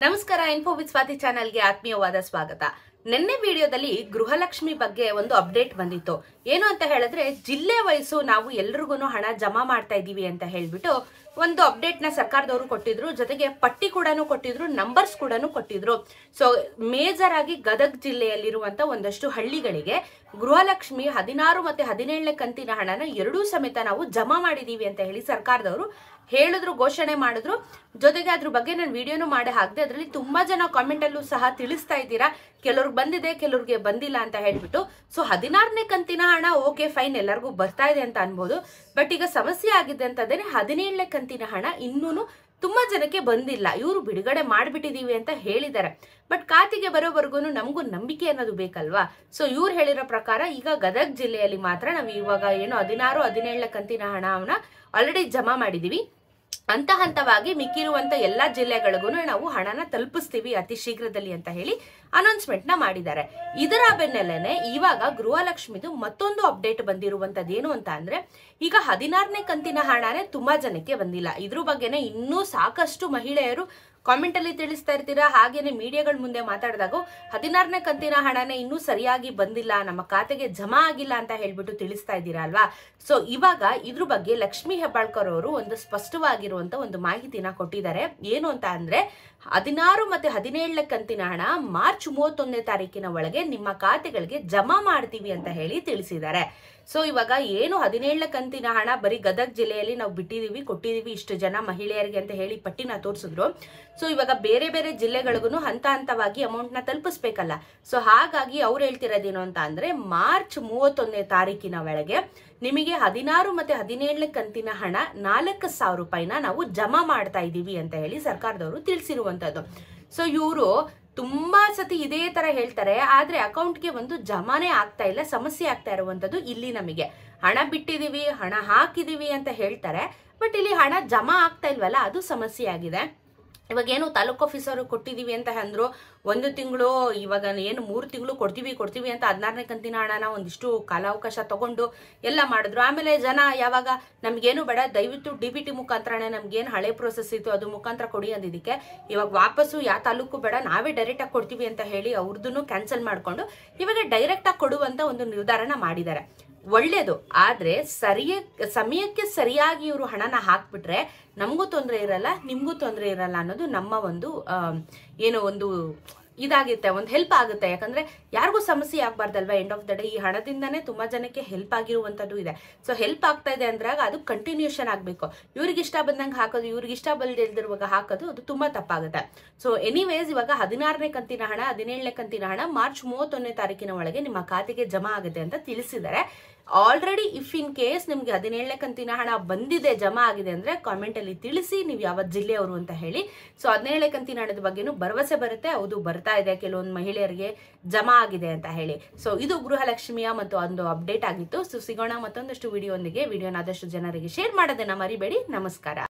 ನಮಸ್ಕಾರ info with Swati ಚಾನೆಲ್ಗೆ ಆತ್ಮೀಯವಾದ ಸ್ವಾಗತ. ನಿನ್ನೆ ವಿಡಿಯೋದಲ್ಲಿ ಗೃಹಲಕ್ಷ್ಮಿ ಬಗ್ಗೆ ಒಂದು ಅಪ್ಡೇಟ್ ಬಂದಿತ್ತು. ಏನು ಅಂತ ಹೇಳಿದ್ರೆ ಜಿಲ್ಲೆ ವೈಸು ನಾವು ಎಲ್ರಿಗೂ ಹಣ ಜಮಾ ಮಾಡ್ತಾ ಇದೀವಿ ಅಂತ ಹೇಳ್ಬಿಟ್ಟು ಒಂದು ಅಪ್ಡೇಟ್ ನ ಸರ್ಕಾರದವರು ಕೊಟ್ಟಿದ್ರು. ಜೊತೆಗೆ ಪಟ್ಟಿ ಕೂಡ ಕೊಟ್ಟಿದ್ರು, ನಂಬರ್ಸ್ ಕೂಡ ಕೊಟ್ಟಿದ್ರು. ಸೊ ಮೇಜರ್ ಆಗಿ ಗದಗ್ ಜಿಲ್ಲೆಯಲ್ಲಿರುವಂತ ಒಂದಷ್ಟು ಹಳ್ಳಿಗಳಿಗೆ ಗೃಹಲಕ್ಷ್ಮಿ 16 ಮತ್ತೆ 17ನೇ ಕಂತಿನ ಹಣನ ಎರಡೂ ಸಮೇತ ನಾವು ಜಮಾ ಮಾಡಿದೀವಿ ಅಂತ ಹೇಳಿ ಸರ್ಕಾರದವರು ಹೇಳಿದ್ರು, ಘೋಷಣೆ ಮಾಡಿದ್ರು. ಜೊತೆಗೆ ಅದ್ರ ಬಗ್ಗೆ ನಾನು ವಿಡಿಯೋನು ಮಾಡಿ ಹಾಕಿದೆ. ಅದರಲ್ಲಿ ತುಂಬಾ ಜನ ಕಾಮೆಂಟ್ ಅಲ್ಲೂ ಸಹ ತಿಳಿಸ್ತಾ ಇದ್ದೀರಾ, ಕೆಲವ್ರಿಗೆ ಬಂದಿದೆ, ಕೆಲವ್ರಿಗೆ ಬಂದಿಲ್ಲ ಅಂತ ಹೇಳ್ಬಿಟ್ಟು. ಸೊ 16ನೇ ಕಂತಿನ ಹಣ ಓಕೆ ಫೈನ್, ಎಲ್ಲರಿಗೂ ಬರ್ತಾ ಇದೆ ಅಂತ ಅನ್ಬೋದು. ಬಟ್ ಈಗ ಸಮಸ್ಯೆ ಆಗಿದೆ ಅಂತಂದ್ರೆ 17ನೇ ಕಂತಿನ ಹಣ ಇನ್ನೂನು ತುಂಬಾ ಜನಕ್ಕೆ ಬಂದಿಲ್ಲ. ಇವರು ಬಿಡುಗಡೆ ಮಾಡ್ಬಿಟ್ಟಿದೀವಿ ಅಂತ ಹೇಳಿದ್ದಾರೆ. ಬಟ್ ಖಾತೆಗೆ ಬರೋವರೆಗೂ ನಮಗೂ ನಂಬಿಕೆ ಅನ್ನೋದು ಬೇಕಲ್ವಾ. ಸೊ ಇವ್ರು ಹೇಳಿರೋ ಪ್ರಕಾರ ಈಗ ಗದಗ್ ಜಿಲ್ಲೆಯಲ್ಲಿ ಮಾತ್ರ ನಾವು ಇವಾಗ ಏನು 16, 17ನೇ ಕಂತಿನ ಹಣವನ್ನ ಆಲ್ರೆಡಿ ಜಮಾ ಮಾಡಿದೀವಿ. ಹಂತ ಹಂತವಾಗಿ ಮಿಕ್ಕಿರುವಂತ ಎಲ್ಲಾ ಜಿಲ್ಲೆಗಳಿಗೂ ನಾವು ಹಣನ ತಲುಪಿಸ್ತೀವಿ ಅತಿ ಶೀಘ್ರದಲ್ಲಿ ಅಂತ ಹೇಳಿ ಅನೌನ್ಸ್ಮೆಂಟ್ ನ ಮಾಡಿದ್ದಾರೆ. ಇದರ ಬೆನ್ನಲ್ಲೇನೆ ಇವಾಗ ಗೃಹಲಕ್ಷ್ಮಿದು ಮತ್ತೊಂದು ಅಪ್ಡೇಟ್ ಬಂದಿರುವಂತದ್ದು ಏನು ಅಂತ ಅಂದ್ರೆ, ಈಗ 16ನೇ ಕಂತಿನ ಹಣನೇ ತುಂಬಾ ಜನಕ್ಕೆ ಬಂದಿಲ್ಲ. ಇದ್ರ ಬಗ್ಗೆನೆ ಇನ್ನೂ ಸಾಕಷ್ಟು ಮಹಿಳೆಯರು ಕಾಮೆಂಟ್ ಅಲ್ಲಿ ತಿಳಿಸ್ತಾ ಇರ್ತೀರಾ. ಹಾಗೇನೆ ಮೀಡಿಯಾಗಳ ಮುಂದೆ ಮಾತಾಡಿದಾಗ 16ನೇ ಕಂತಿನ ಹಣನೇ ಇನ್ನೂ ಸರಿಯಾಗಿ ಬಂದಿಲ್ಲ, ನಮ್ಮ ಖಾತೆಗೆ ಜಮಾ ಆಗಿಲ್ಲ ಅಂತ ಹೇಳ್ಬಿಟ್ಟು ತಿಳಿಸ್ತಾ ಇದ್ದೀರಾ ಅಲ್ವಾ. ಸೊ ಇವಾಗ ಇದ್ರ ಬಗ್ಗೆ ಲಕ್ಷ್ಮೀ ಹೆಬ್ಬಾಳ್ಕರ್ ಅವರು ಒಂದು ಸ್ಪಷ್ಟವಾಗಿರುವಂತ ಒಂದು ಮಾಹಿತಿನ ಕೊಟ್ಟಿದ್ದಾರೆ. ಏನು ಅಂತ ಅಂದ್ರೆ 16 ಮತ್ತೆ 17ನೇ ಕಂತಿನ ಹಣ ಮಾರ್ಚ್ 31ನೇ ತಾರೀಕಿನ ಒಳಗೆ ನಿಮ್ಮ ಖಾತೆಗಳಿಗೆ ಜಮಾ ಮಾಡ್ತೀವಿ ಅಂತ ಹೇಳಿ ತಿಳಿಸಿದ್ದಾರೆ. ಸೊ ಇವಾಗ ಏನು 17ನೇ ಕಂತಿನ ಹಣ ಬರೀ ಗದಗ್ ಜಿಲ್ಲೆಯಲ್ಲಿ ನಾವು ಬಿಟ್ಟಿದೀವಿ, ಕೊಟ್ಟಿದೀವಿ ಇಷ್ಟು ಜನ ಮಹಿಳೆಯರಿಗೆ ಅಂತ ಹೇಳಿ ಪಟ್ಟಿನ ತೋರಿಸಿದ್ರು. ಸೊ ಇವಾಗ ಬೇರೆ ಬೇರೆ ಜಿಲ್ಲೆಗಳಿಗೂ ಹಂತ ಹಂತವಾಗಿ ಅಮೌಂಟ್ ನ ತಲುಪಿಸ್ಬೇಕಲ್ಲ. ಸೊ ಹಾಗಾಗಿ ಅವ್ರು ಹೇಳ್ತಿರೋದೇನು ಅಂತ ಅಂದ್ರೆ, ಮಾರ್ಚ್ 31ನೇ ತಾರೀಕಿನ ಒಳಗೆ ನಿಮಗೆ 16 ಮತ್ತೆ 17ನೇ ಕಂತಿನ ಹಣ 4,000 ರೂಪಾಯಿನ ನಾವು ಜಮಾ ಮಾಡ್ತಾ ಇದೀವಿ ಅಂತ ಹೇಳಿ ಸರ್ಕಾರದವರು ತಿಳಿಸಿರುವಂತದ್ದು. ಸೊ ಇವರು ತುಂಬಾ ಸತಿ ಇದೇ ತರ ಹೇಳ್ತಾರೆ, ಆದ್ರೆ ಅಕೌಂಟ್ಗೆ ಒಂದು ಜಮಾನೇ ಆಗ್ತಾ ಇಲ್ಲ. ಸಮಸ್ಯೆ ಆಗ್ತಾ ಇರುವಂತದ್ದು ಇಲ್ಲಿ ನಮಗೆ ಹಣ ಬಿಟ್ಟಿದೀವಿ, ಹಣ ಹಾಕಿದೀವಿ ಅಂತ ಹೇಳ್ತಾರೆ, ಬಟ್ ಇಲ್ಲಿ ಹಣ ಜಮಾ ಆಗ್ತಾ ಇಲ್ವಲ್ಲ, ಅದು ಸಮಸ್ಯೆ ಆಗಿದೆ. ಇವಾಗ ಏನು ತಾಲೂಕ್ ಆಫೀಸರ್ ಕೊಟ್ಟಿದೀವಿ ಅಂತ ಅಂದ್ರು, 1 ತಿಂಗಳು ಇವಾಗ ಏನು 3 ತಿಂಗಳು ಕೊಡ್ತೀವಿ ಅಂತ 16ನೇ ಕಂತಿನ ಹಣನ ಒಂದಿಷ್ಟು ಕಾಲಾವಕಾಶ ತಗೊಂಡು ಎಲ್ಲ ಮಾಡಿದ್ರು. ಆಮೇಲೆ ಜನ ಯಾವಾಗ ನಮ್ಗೇನು ಬೇಡ, ದಯವಿಟ್ಟು DBT ಮುಖಾಂತರನೇ ನಮ್ಗೇನು ಹಳೆ ಪ್ರೋಸೆಸ್ ಇತ್ತು ಅದು ಮುಖಾಂತರ ಕೊಡಿ ಅಂದಿದ್ದಕ್ಕೆ ಇವಾಗ ವಾಪಸ್ಸು ಯಾವ ತಾಲೂಕು ಬೇಡ, ನಾವೇ ಡೈರೆಕ್ಟ್ ಆಗಿ ಕೊಡ್ತೀವಿ ಅಂತ ಹೇಳಿ ಅವ್ರದ್ದು ಕ್ಯಾನ್ಸಲ್ ಮಾಡ್ಕೊಂಡು ಇವಾಗ ಡೈರೆಕ್ಟ್ ಆಗಿ ಕೊಡುವಂತ ಒಂದು ನಿರ್ಧಾರನ ಮಾಡಿದ್ದಾರೆ. ಒಳ್ಳೇದು. ಆದ್ರೆ ಸಮಯಕ್ಕೆ ಸರಿಯಾಗಿ ಇವರು ಹಣನ ಹಾಕ್ಬಿಟ್ರೆ ನಮಗೂ ತೊಂದರೆ ಇರಲ್ಲ, ನಿಮ್ಗೂ ತೊಂದರೆ ಇರಲ್ಲ ಅನ್ನೋದು ನಮ್ಮ ಒಂದು ಏನೋ ಒಂದು ಇದಾಗುತ್ತೆ, ಒಂದು ಹೆಲ್ಪ್ ಆಗುತ್ತೆ. ಯಾಕಂದ್ರೆ ಯಾರಿಗೂ ಸಮಸ್ಯೆ ಆಗ್ಬಾರ್ದಲ್ವಾ. ಎಂಡ್ ಆಫ್ ದ ಡೇ ಈ ಹಣದಿಂದಾನೇ ತುಂಬಾ ಜನಕ್ಕೆ ಹೆಲ್ಪ್ ಆಗಿರುವಂತದ್ದು ಇದೆ. ಸೊ ಹೆಲ್ಪ್ ಆಗ್ತಾ ಇದೆ ಅಂದ್ರಾಗ ಅದು ಕಂಟಿನ್ಯೂಷನ್ ಆಗ್ಬೇಕು. ಇವ್ರಿಗೆ ಇಷ್ಟ ಬಂದಂಗೆ ಹಾಕೋದು, ಇವ್ರಿಗೆ ಇಷ್ಟ ಬಲ್ದಿಲ್ದಿರುವಾಗ ಹಾಕೋದು ಅದು ತುಂಬಾ ತಪ್ಪಾಗುತ್ತೆ. ಸೊ ಎನಿವೇಸ್ ಇವಾಗ 16ನೇ ಕಂತಿನ ಹಣ 17ನೇ ಕಂತಿನ ಹಣ ಮಾರ್ಚ್ 31ನೇ ತಾರೀಕಿನ ಒಳಗೆ ನಿಮ್ಮ ಖಾತೆಗೆ ಜಮಾ ಆಗುತ್ತೆ ಅಂತ ತಿಳಿಸಿದ್ದಾರೆ. ಆಲ್ರೆಡಿ ಇಫ್ ಇನ್ ಕೇಸ್ ನಿಮ್ಗೆ 17ನೇ ಕಂತಿನ ಹಣ ಬಂದಿದೆ, ಜಮಾ ಆಗಿದೆ ಅಂದ್ರೆ ಕಾಮೆಂಟ್ ಅಲ್ಲಿ ತಿಳಿಸಿ ನೀವು ಯಾವ ಜಿಲ್ಲೆಯವರು ಅಂತ ಹೇಳಿ. ಸೊ 17ನೇ ಕಂತಿನ ಹಣದ ಬಗ್ಗೆನೂ ಭರವಸೆ ಬರುತ್ತೆ, ಹೌದು ಬರ್ತಾ ಇದೆ, ಕೆಲವೊಂದು ಮಹಿಳೆಯರಿಗೆ ಜಮಾ ಆಗಿದೆ ಅಂತ ಹೇಳಿ. ಸೊ ಇದು ಗೃಹಲಕ್ಷ್ಮಿಯ ಮತ್ತು ಒಂದು ಅಪ್ಡೇಟ್ ಆಗಿತ್ತು. ಸೊ ಸಿಗೋಣ ಮತ್ತೊಂದಷ್ಟು ವಿಡಿಯೋಂದಿಗೆ. ವಿಡಿಯೋನ ಆದಷ್ಟು ಜನರಿಗೆ ಶೇರ್ ಮಾಡೋದನ್ನ ಮರಿಬೇಡಿ. ನಮಸ್ಕಾರ.